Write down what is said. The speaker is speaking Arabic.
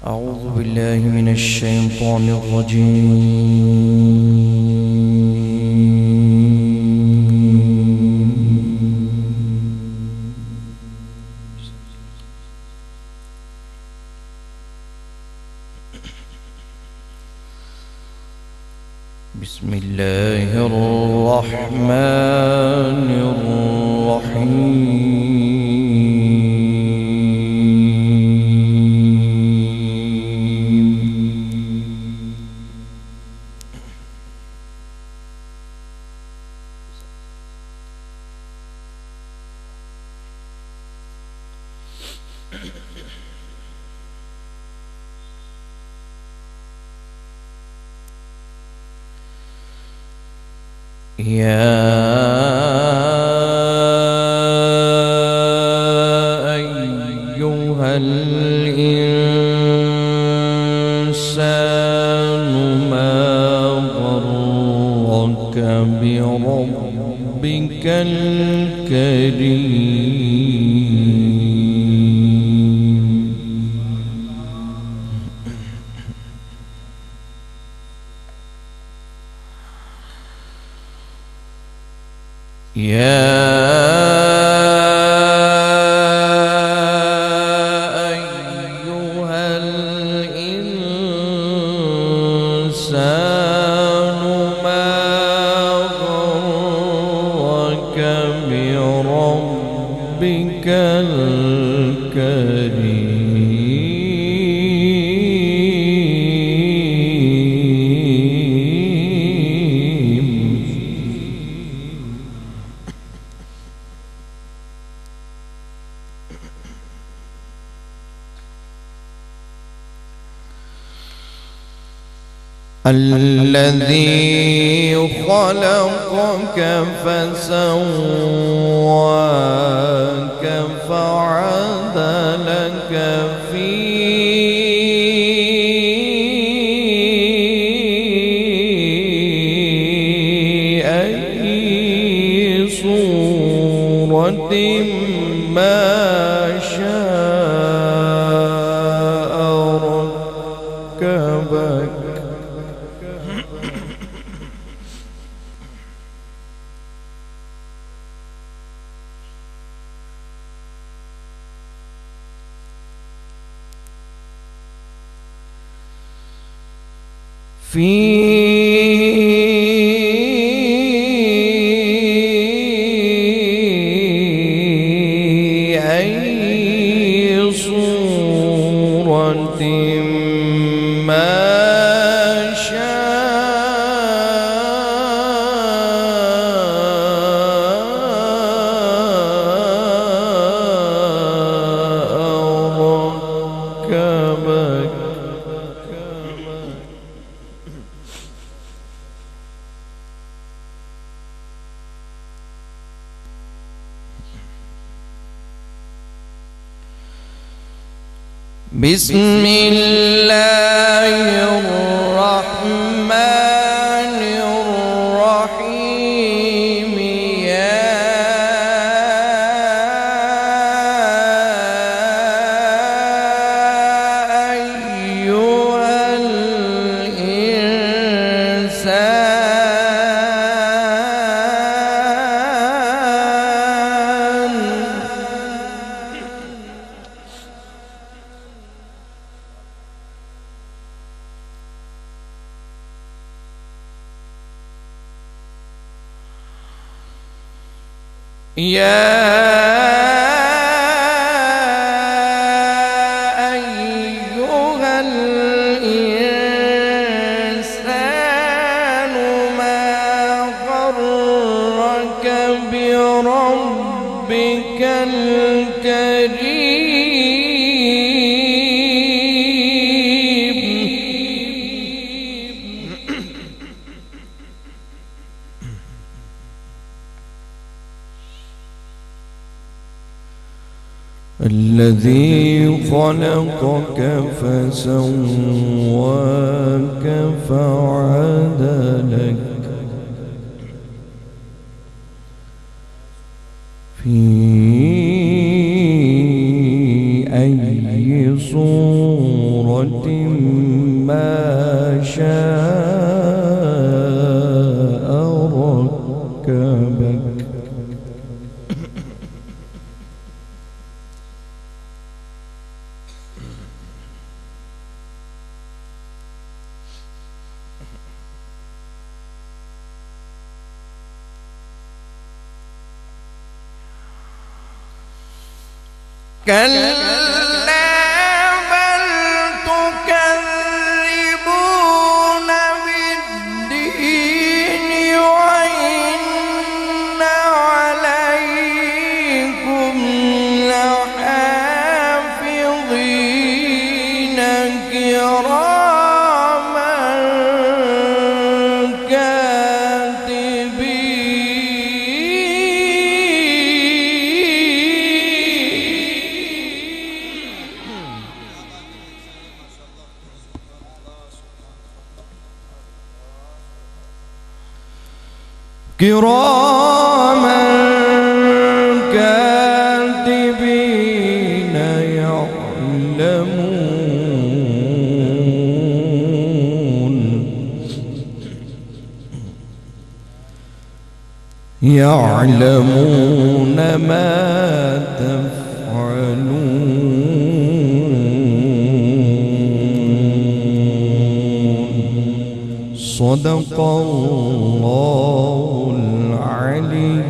أعوذ بالله من الشيطان الرجيم. بسم الله الرحمن الرحيم. يا أيها الإنسان ما غرك بربك الكريم. يا أيها الإنسان ما غرك بربك الكريم. الذي خلقك فسواك فعدلك في أي صورة ما شاء ركبك. في أي صورة ما شاء ركبك. بسم الله الرحمن الرحيم. يا أيها الإنسان يا أيها الإنسان ما غرك بربك الكريم. الذي خلقك فسواك فعدلك في أي أي صورة ما شاء ركبك. كلا بل تكذبون بالدين وإن عليكم لحافظين كراما كاتبين. كراما كاتبين يعلمون ما تفعلون. صدق الله العلي